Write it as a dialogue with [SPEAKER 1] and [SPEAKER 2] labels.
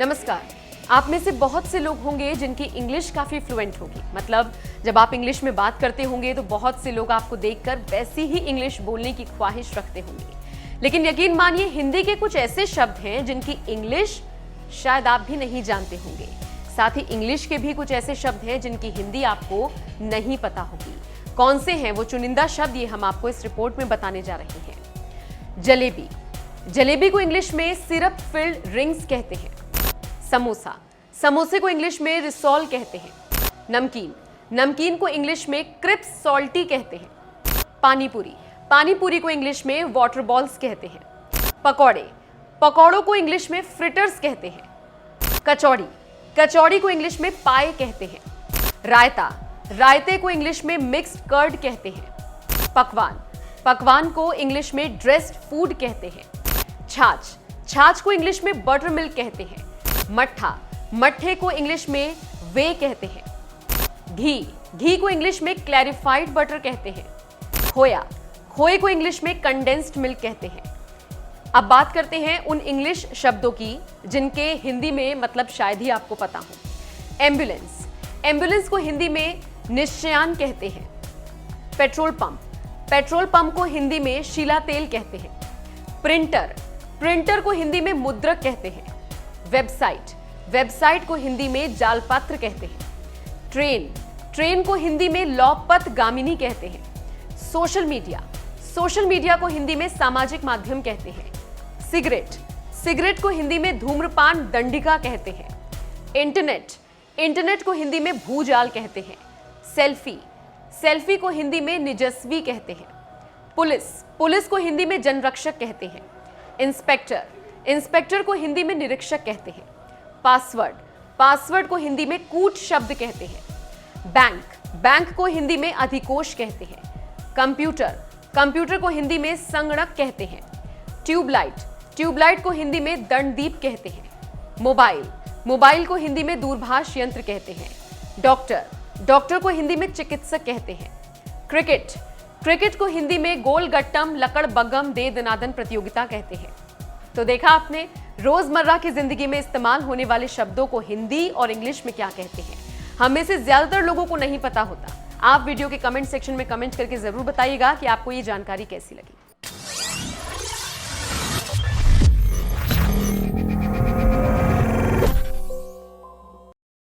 [SPEAKER 1] नमस्कार। आप में से बहुत से लोग होंगे जिनकी इंग्लिश काफी फ्लुएंट होगी। मतलब जब आप इंग्लिश में बात करते होंगे तो बहुत से लोग आपको देखकर वैसी ही इंग्लिश बोलने की ख्वाहिश रखते होंगे। लेकिन यकीन मानिए, हिंदी के कुछ ऐसे शब्द हैं जिनकी इंग्लिश शायद आप भी नहीं जानते होंगे। साथ ही इंग्लिश के भी कुछ ऐसे शब्द हैं जिनकी हिंदी आपको नहीं पता होगी। कौन से हैं वो चुनिंदा शब्द, ये हम आपको इस रिपोर्ट में बताने जा रहे हैं। जलेबी। जलेबी को इंग्लिश में सिरप फिल्ड रिंग्स कहते हैं। समोसा। समोसे को इंग्लिश में रिसोल कहते हैं। नमकीन। नमकीन को इंग्लिश में क्रिप्स सॉल्टी कहते हैं। पानीपुरी। पानीपुरी को इंग्लिश में वाटर बॉल्स कहते हैं। पकौड़े। पकौड़ों को इंग्लिश में फ्रिटर्स कहते हैं। कचौड़ी। कचौड़ी को इंग्लिश में पाए कहते हैं। रायता। रायते को इंग्लिश में मिक्स्ड कर्ड कहते हैं। पकवान। पकवान को इंग्लिश में ड्रेस्ड फूड कहते हैं। छाछ। छाछ को इंग्लिश में बटर मिल्क कहते हैं। मट्ठा। मट्ठे को इंग्लिश में वे कहते हैं। घी। घी को इंग्लिश में क्लैरिफाइड बटर कहते हैं। खोया। खोए को इंग्लिश में कंडेंस्ड मिल्क कहते हैं। अब बात करते हैं उन इंग्लिश शब्दों की जिनके हिंदी में मतलब शायद ही आपको पता हो। एम्बुलेंस। एम्बुलेंस को हिंदी में निश्चयान कहते हैं। Petrol pump. पेट्रोल पंप को हिंदी में शीला तेल कहते हैं। प्रिंटर। प्रिंटर को हिंदी में मुद्रक कहते हैं। वेबसाइट। वेबसाइट को हिंदी में जालपत्र कहते हैं। ट्रेन। ट्रेन को हिंदी में लौपथ गामिनी कहते हैं। Social media. सोशल मीडिया को हिंदी में सामाजिक माध्यम कहते हैं। सिगरेट। सिगरेट को हिंदी में धूम्रपान दंडिका कहते हैं। इंटरनेट। इंटरनेट को हिंदी में भूजाल कहते हैं। सेल्फी। सेल्फी को हिंदी में निजस्वी कहते हैं। पुलिस। पुलिस को हिंदी में जनरक्षक कहते हैं। इंस्पेक्टर। इंस्पेक्टर को हिंदी में निरीक्षक कहते हैं। पासवर्ड। पासवर्ड को हिंदी में कूट शब्द कहते हैं। बैंक। बैंक को हिंदी में अधिकोष कहते हैं। कंप्यूटर। कंप्यूटर को हिंदी में संगणक कहते हैं। ट्यूबलाइट। ट्यूबलाइट को हिंदी में दंडदीप कहते हैं। मोबाइल। मोबाइल को हिंदी में दूरभाष यंत्र कहते हैं। डॉक्टर। डॉक्टर को हिंदी में चिकित्सक कहते हैं। क्रिकेट। क्रिकेट को हिंदी में गोल गट्टम लकड़ बग्गम दे दनादन प्रतियोगिता कहते हैं। तो देखा आपने, रोजमर्रा की जिंदगी में इस्तेमाल होने वाले शब्दों को हिंदी और इंग्लिश में क्या कहते हैं। हम में से ज्यादातर लोगों को नहीं पता होता। आप वीडियो के कमेंट सेक्शन में कमेंट करके जरूर बताइएगा कि आपको ये जानकारी कैसी लगी।